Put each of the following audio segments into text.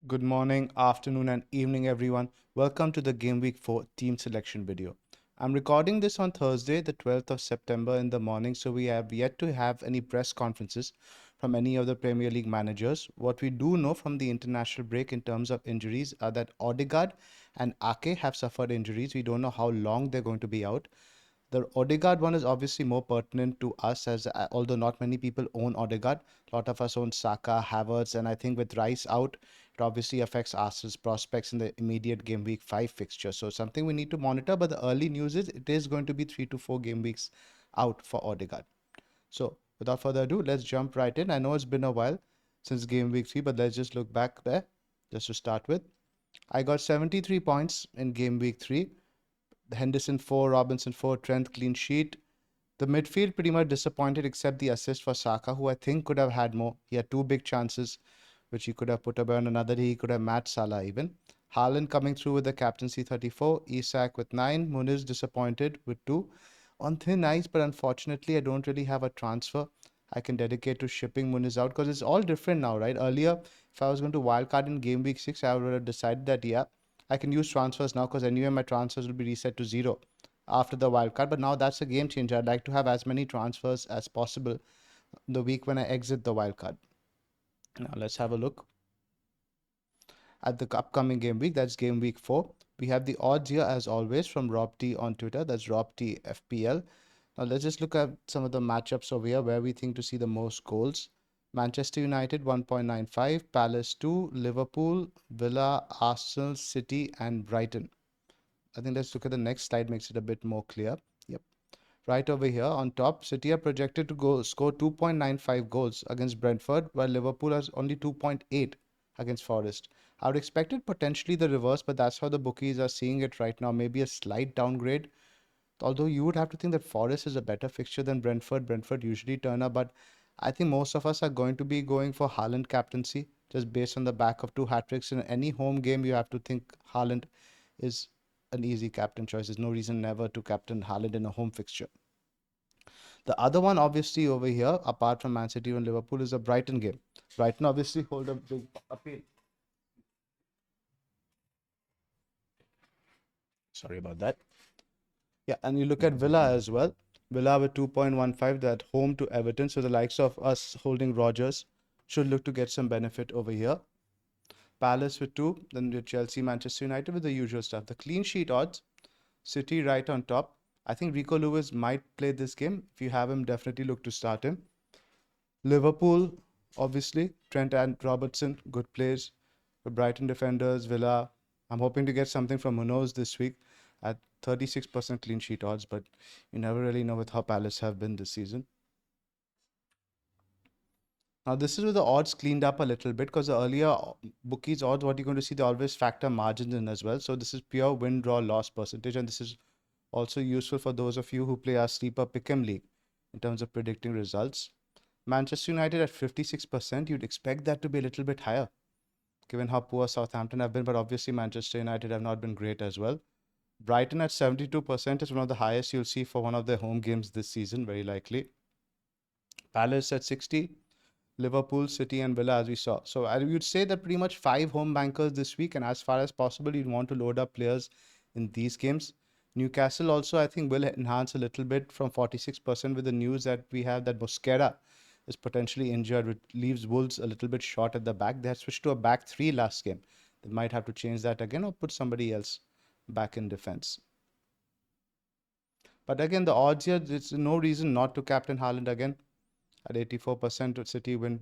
Good morning, afternoon, and evening, everyone. Welcome to the Game Week 4 team selection video. I'm recording this on Thursday, the 12th of September in the morning, so we have yet to have any press conferences from any of the Premier League managers. What we do know from the international break in terms of injuries are that Odegaard and Ake have suffered injuries. We don't know how long they're going to be out. The Odegaard one is obviously more pertinent to us as although not many people own Odegaard, a lot of us own Saka, Havertz, and I think with Rice out, it obviously affects Arsenal's prospects in the immediate game week 5 fixture. So something we need to monitor, but the early news is it is going to be 3 to 4 game weeks out for Odegaard. So without further ado, let's jump right in. I know it's been a while since game week 3, but let's just look back there just to start with. I got 73 points in game week 3. Henderson 4, Robinson 4, Trent clean sheet. The midfield pretty much disappointed except the assist for Saka, who I think could have had more. He had two big chances, which he could have put away on another day. He could have matched Salah even. Haaland coming through with the captaincy 34, Isak with 9, Muniz disappointed with 2. On thin ice, but unfortunately, I don't really have a transfer I can dedicate to shipping Muniz out because it's all different now, right? Earlier, if I was going to wildcard in game week 6, I would have decided that, yeah, I can use transfers now because anyway my transfers will be reset to 0 after the wildcard. But now that's a game changer. I'd like to have as many transfers as possible the week when I exit the wildcard. Now let's have a look at the upcoming game week. That's game week 4. We have the odds here as always from Rob T on Twitter. That's Rob T FPL. Now let's just look at some of the matchups over here where we think to see the most goals. Manchester United 1.95, Palace 2, Liverpool, Villa, Arsenal, City, and Brighton. I think let's look at the next slide, makes it a bit more clear. Yep. Right over here on top, City are projected to score 2.95 goals against Brentford, while Liverpool has only 2.8 against Forest. I would expect it potentially the reverse, but that's how the bookies are seeing it right now. Maybe a slight downgrade. Although you would have to think that Forest is a better fixture than Brentford. Brentford usually turn up, but I think most of us are going to be going for Haaland captaincy, just based on the back of two hat-tricks. In any home game, you have to think Haaland is an easy captain choice. There's no reason never to captain Haaland in a home fixture. The other one, obviously, over here, apart from Man City and Liverpool, is a Brighton game. Brighton obviously hold a big appeal. Sorry about that. Yeah, and you look at Villa as well. Villa with 2.15 at home to Everton. So the likes of us holding Rodgers should look to get some benefit over here. Palace with 2, then with Chelsea, Manchester United with the usual stuff. The clean sheet odds, City right on top. I think Rico Lewis might play this game. If you have him, definitely look to start him. Liverpool, obviously, Trent and Robertson, good plays. For Brighton defenders, Villa. I'm hoping to get something from Munoz this week at 36% clean sheet odds, but you never really know with how Palace have been this season. Now, this is where the odds cleaned up a little bit because the earlier bookies odds, what you're going to see, they always factor margins in as well. So this is pure win, draw, loss percentage, and this is also useful for those of you who play our sleeper PickEm league in terms of predicting results. Manchester United at 56%, you'd expect that to be a little bit higher given how poor Southampton have been, but obviously Manchester United have not been great as well. Brighton at 72% is one of the highest you'll see for one of their home games this season, very likely. Palace at 60, Liverpool, City, and Villa, as we saw. So I would say that pretty much 5 home bankers this week, and as far as possible, you'd want to load up players in these games. Newcastle also, I think, will enhance a little bit from 46% with the news that we have that Mosquera is potentially injured, which leaves Wolves a little bit short at the back. They had switched to a back 3 last game. They might have to change that again or put somebody else back in defense. But again, the odds here, there's no reason not to captain Haaland again at 84% to City win.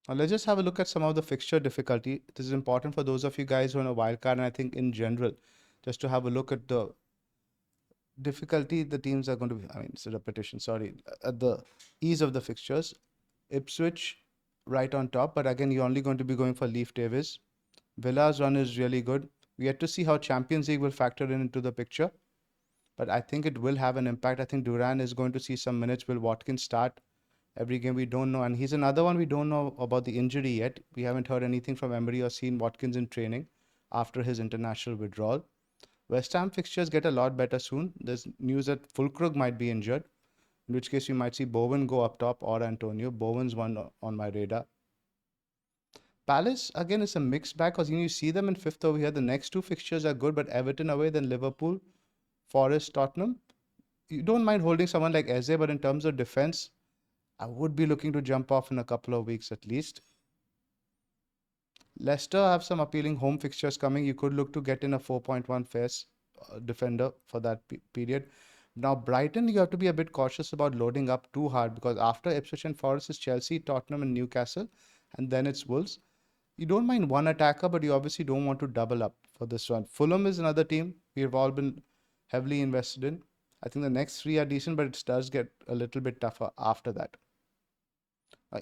Now let's just have a look at some of the fixture difficulty. This is important for those of you guys who are on a wildcard, and I think in general, just to have a look at the difficulty the teams are going to be, I mean, it's a repetition, sorry, at the ease of the fixtures. Ipswich right on top, but again, you're only going to be going for Leif Davis. Villa's run is really good. We have to see how Champions League will factor into the picture, but I think it will have an impact. I think Duran is going to see some minutes. Will Watkins start every game? We don't know, and he's another one we don't know about the injury yet. We haven't heard anything from Emery or seen Watkins in training after his international withdrawal. West Ham fixtures get a lot better soon. There's news that Fulkrug might be injured, in which case you might see Bowen go up top or Antonio. Bowen's one on my radar. Palace, again, is a mixed bag because you see them in fifth over here. The next two fixtures are good, but Everton away, then Liverpool, Forest, Tottenham. You don't mind holding someone like Eze, but in terms of defense, I would be looking to jump off in a couple of weeks at least. Leicester have some appealing home fixtures coming. You could look to get in a 4.1 fares defender for that period. Now, Brighton, you have to be a bit cautious about loading up too hard because after Ipswich and Forest is Chelsea, Tottenham, and Newcastle, and then it's Wolves. You don't mind one attacker, but you obviously don't want to double up for this one. Fulham is another team we've all been heavily invested in. I think the next three are decent, but it does get a little bit tougher after that.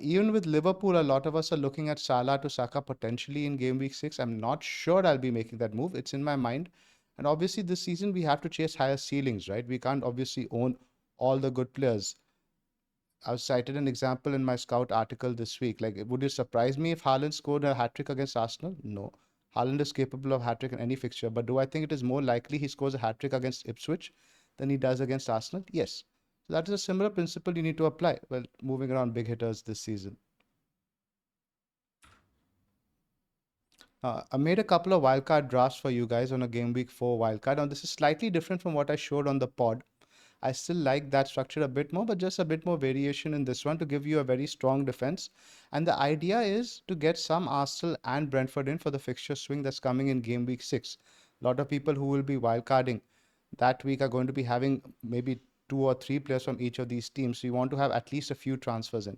Even with Liverpool, a lot of us are looking at Salah to Saka potentially in game week 6. I'm not sure I'll be making that move. It's in my mind. And obviously, this season we have to chase higher ceilings, right? We can't obviously own all the good players. I've cited an example in my Scout article this week. Like, would it surprise me if Haaland scored a hat trick against Arsenal? No. Haaland is capable of hat trick in any fixture, but do I think it is more likely he scores a hat trick against Ipswich than he does against Arsenal? Yes. So that is a similar principle you need to apply while moving around big hitters this season. I made a couple of wildcard drafts for you guys on a game week 4 wildcard. Now, this is slightly different from what I showed on the pod. I still like that structure a bit more, but just a bit more variation in this one to give you a very strong defense. And the idea is to get some Arsenal and Brentford in for the fixture swing that's coming in game week 6. A lot of people who will be wildcarding that week are going to be having maybe 2 or 3 players from each of these teams. So you want to have at least a few transfers in.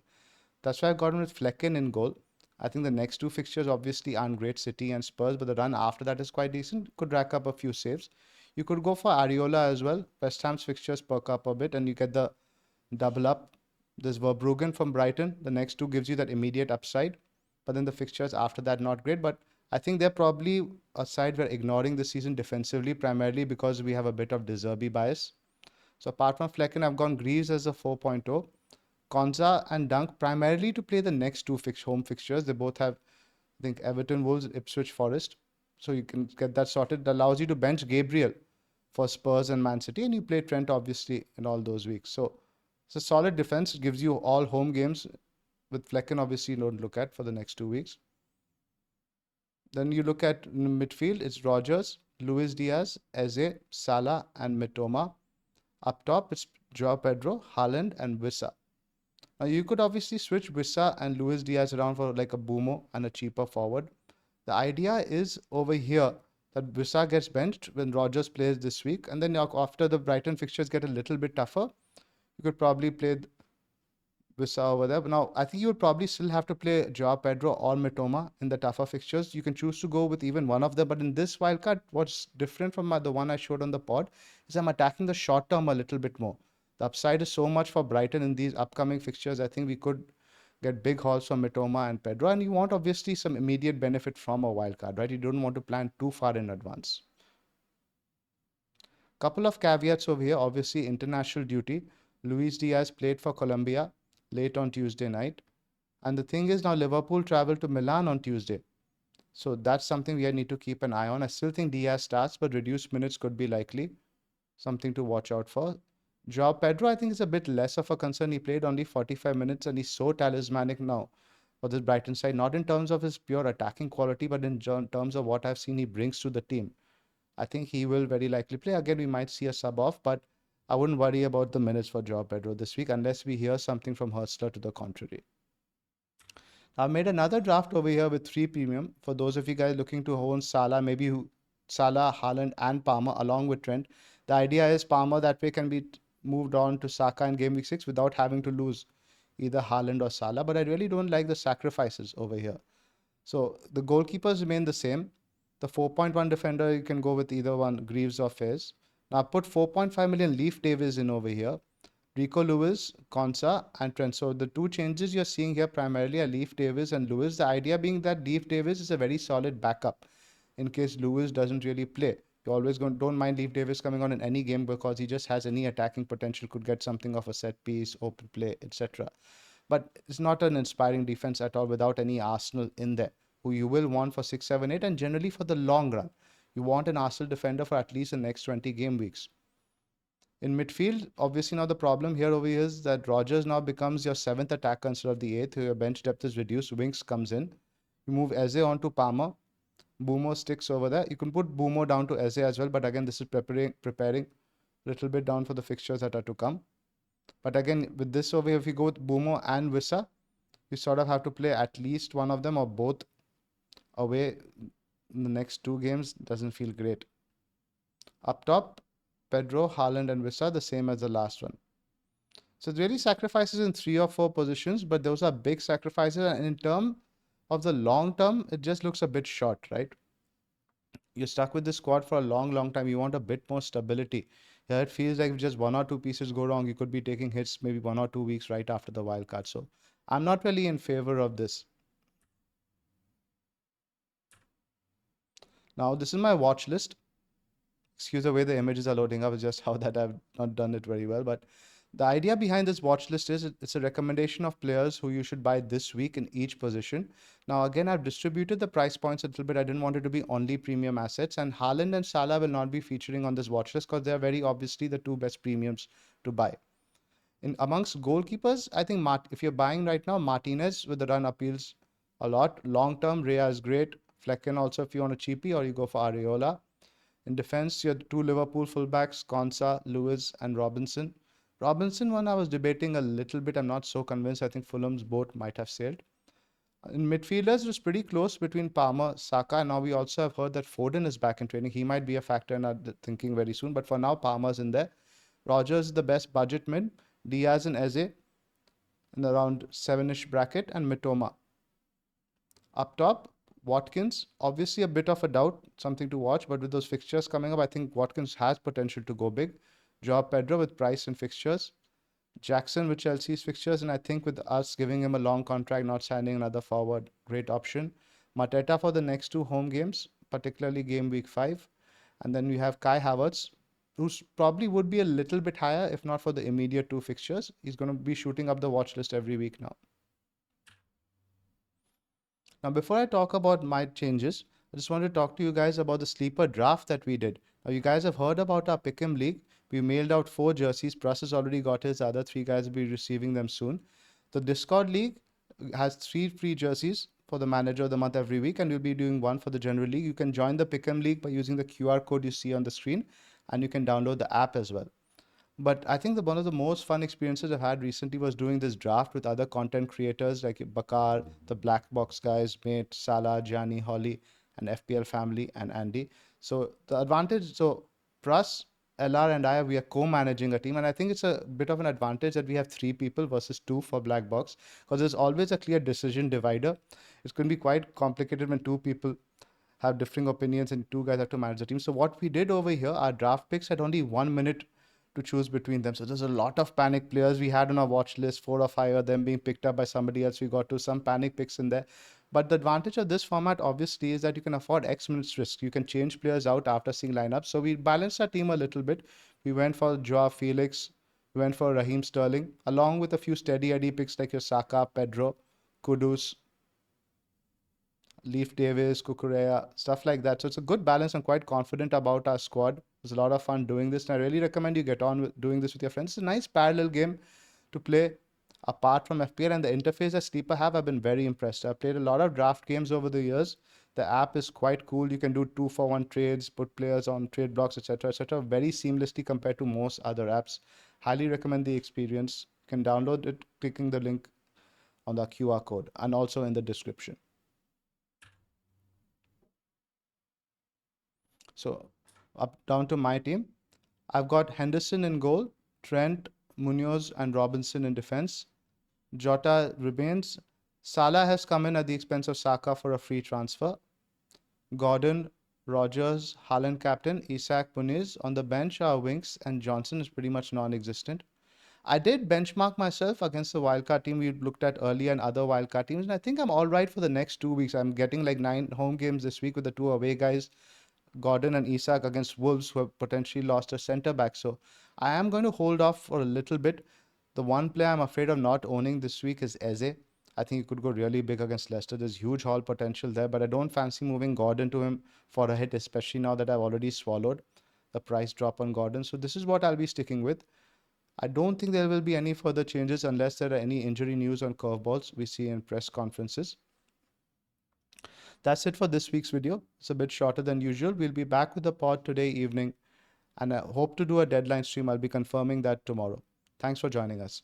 That's why I've gone with Flecken in goal. I think the next two fixtures obviously aren't great, City and Spurs, but the run after that is quite decent. Could rack up a few saves. You could go for Areola as well. West Ham's fixtures perk up a bit and you get the double up. There's Verbruggen from Brighton. The next two gives you that immediate upside. But then the fixtures after that, not great. But I think they're probably a side we're ignoring this season defensively, primarily because we have a bit of De Zerbi bias. So apart from Flecken, I've gone Greaves as a 4.0. Konza and Dunk primarily to play the next two home fixtures. They both have, I think, Everton, Wolves, Ipswich, Forest. So you can get that sorted. It allows you to bench Gabriel for Spurs and Man City, and you play Trent obviously in all those weeks. So it's a solid defense. It gives you all home games. With Flecken, obviously, you don't look at for the next 2 weeks. Then you look at midfield. It's Rogers, Luis Diaz, Eze, Salah, and Mitoma. Up top, it's Joao Pedro, Haaland, and Wissa. Now you could obviously switch Wissa and Luis Diaz around for like a Boomo and a cheaper forward. The idea is over here that Wissa gets benched when Rogers plays this week, and then after the Brighton fixtures get a little bit tougher, you could probably play Wissa over there. But now I think you would probably still have to play Joao Pedro or Mitoma in the tougher fixtures. You can choose to go with even one of them, but in this wildcard, what's different from the one I showed on the pod is I'm attacking the short term a little bit more. The upside is so much for Brighton in these upcoming fixtures. I think we could get big hauls from Mitoma and Pedro, and you want obviously some immediate benefit from a wildcard, right? You don't want to plan too far in advance. Couple of caveats over here. Obviously, international duty. Luis Diaz played for Colombia late on Tuesday night. And the thing is now Liverpool travel to Milan on Tuesday. So that's something we need to keep an eye on. I still think Diaz starts, but reduced minutes could be likely. Something to watch out for. Joao Pedro, I think, is a bit less of a concern. He played only 45 minutes and he's so talismanic now for this Brighton side. Not in terms of his pure attacking quality, but in terms of what I've seen he brings to the team. I think he will very likely play. Again, we might see a sub off, but I wouldn't worry about the minutes for Joao Pedro this week unless we hear something from Hurstler to the contrary. I've made another draft over here with 3 premium for those of you guys looking to own Salah, maybe Salah, Haaland, and Palmer along with Trent. The idea is Palmer that way can be moved on to Saka in game week 6 without having to lose either Haaland or Salah. But I really don't like the sacrifices over here. So the goalkeepers remain the same. The 4.1 defender, you can go with either one, Greaves or Fez. Now I put 4.5 million Leaf Davis in over here. Rico Lewis, Konsa, and Trent. So the two changes you're seeing here primarily are Leaf Davis and Lewis. The idea being that Leaf Davis is a very solid backup in case Lewis doesn't really play. You always don't mind Leaf Davis coming on in any game because he just has any attacking potential, could get something of a set piece, open play, etc. But it's not an inspiring defense at all without any Arsenal in there, who you will want for 6, 7, 8, and generally for the long run. You want an Arsenal defender for at least the next 20 game weeks. In midfield, obviously now the problem here over here is that Rogers now becomes your 7th attacker instead of the 8th. Your bench depth is reduced. Winks comes in. You move Eze on to Palmer. Boomo sticks over there. You can put Boomo down to Eze as well, but again, this is preparing a little bit down for the fixtures that are to come. But again, with this over here, if you go with Boomo and Wissa, you sort of have to play at least one of them or both away in the next two games. Doesn't feel great. Up top, Pedro, Haaland, and Wissa, the same as the last one. So it really sacrifices in 3 or 4 positions, but those are big sacrifices. And in terms of the long term, it just looks a bit short, right? You're stuck with this squad for a long, long time. You want a bit more stability. Here it feels like if just one or two pieces go wrong, you could be taking hits maybe 1 or 2 weeks right after the wild card. So I'm not really in favor of this. Now, this is my watch list. Excuse the way the images are loading up, it's just how that I've not done it very well. But the idea behind this watch list is it's a recommendation of players who you should buy this week in each position. Now, again, I've distributed the price points a little bit. I didn't want it to be only premium assets, and Haaland and Salah will not be featuring on this watch list because they are very obviously the two best premiums to buy. In amongst goalkeepers, I think if you're buying right now, Martinez with the run appeals a lot. Long term, Rea is great. Flecken also if you want a cheapie, or you go for Areola. In defense, you have two Liverpool fullbacks, Konsa, Lewis, and Robinson. Robinson one I was debating a little bit. I'm not so convinced. I think Fulham's boat might have sailed. In midfielders, it was pretty close between Palmer, Saka. Now we also have heard that Foden is back in training. He might be a factor in our thinking very soon. But for now, Palmer's in there. Rogers is the best budget mid. Diaz and Eze in around 7-ish bracket, and Mitoma. Up top, Watkins, obviously a bit of a doubt, something to watch, but with those fixtures coming up, I think Watkins has potential to go big. Joao Pedro with price and fixtures. Jackson with Chelsea's fixtures, and I think with us giving him a long contract, not signing another forward, great option. Mateta for the next two home games, particularly game week 5. And then we have Kai Havertz, who probably would be a little bit higher if not for the immediate two fixtures. He's going to be shooting up the watch list every week now. Now, before I talk about my changes, I just want to talk to you guys about the sleeper draft that we did. Now, you guys have heard about our PickEm League. We mailed out 4 jerseys. Pras has already got his. The other 3 guys will be receiving them soon. The Discord League has 3 free jerseys for the manager of the month every week, and we'll be doing one for the general league. You can join the PickEm League by using the QR code you see on the screen, and you can download the app as well. But I think one of the most fun experiences I've had recently was doing this draft with other content creators like Bakar, the Black Box guys, Mate, Salah, Gianni, Holly, and FPL Family, and Andy. So the advantage, so Pras, LR, and I, we are co-managing a team, and I think it's a bit of an advantage that we have 3 people versus 2 for Black Box, because there's always a clear decision divider. It's going to be quite complicated when 2 people have differing opinions and 2 guys have to manage the team. So what we did over here, our draft picks had only 1 minute to choose between them. So there's a lot of panic players we had on our watch list, 4 or 5 of them being picked up by somebody else. We got to some panic picks in there. But the advantage of this format obviously is that you can afford X minutes risk. You can change players out after seeing lineups. So we balanced our team a little bit. We went for Joao Felix, we went for Raheem Sterling, along with a few steady Eddie picks like your Saka, Pedro, Kudus, Leaf Davis, Kukurea, stuff like that. So it's a good balance. I'm quite confident about our squad. It's a lot of fun doing this, and I really recommend you get on with doing this with your friends. It's a nice parallel game to play apart from FPL, and the interface that Sleeper have, I've been very impressed. I've played a lot of draft games over the years. The app is quite cool. You can do 2-for-1 trades, put players on trade blocks, etc., etc. Very seamlessly compared to most other apps. Highly recommend the experience. You can download it clicking the link on the QR code and also in the description. So up down to my team. I've got Henderson in goal, Trent, Munoz, and Robinson in defense. Jota remains. Salah has come in at the expense of Saka for a free transfer. Gordon, Rogers, Haaland captain, Isak Muniz. On the bench are Winks, and Johnson is pretty much non-existent. I did benchmark myself against the wildcard team we looked at earlier and other wildcard teams, and I think I'm all right for the next 2 weeks. I'm getting like 9 home games this week with the 2 away guys, Gordon and Isak, against Wolves, who have potentially lost a centre back. So I am going to hold off for a little bit. The one player I'm afraid of not owning this week is Eze. I think he could go really big against Leicester. There's huge haul potential there, but I don't fancy moving Gordon to him for a hit, especially now that I've already swallowed the price drop on Gordon. So this is what I'll be sticking with. I don't think there will be any further changes unless there are any injury news on curveballs we see in press conferences. That's it for this week's video. It's a bit shorter than usual. We'll be back with the pod today evening, and I hope to do a deadline stream. I'll be confirming that tomorrow. Thanks for joining us.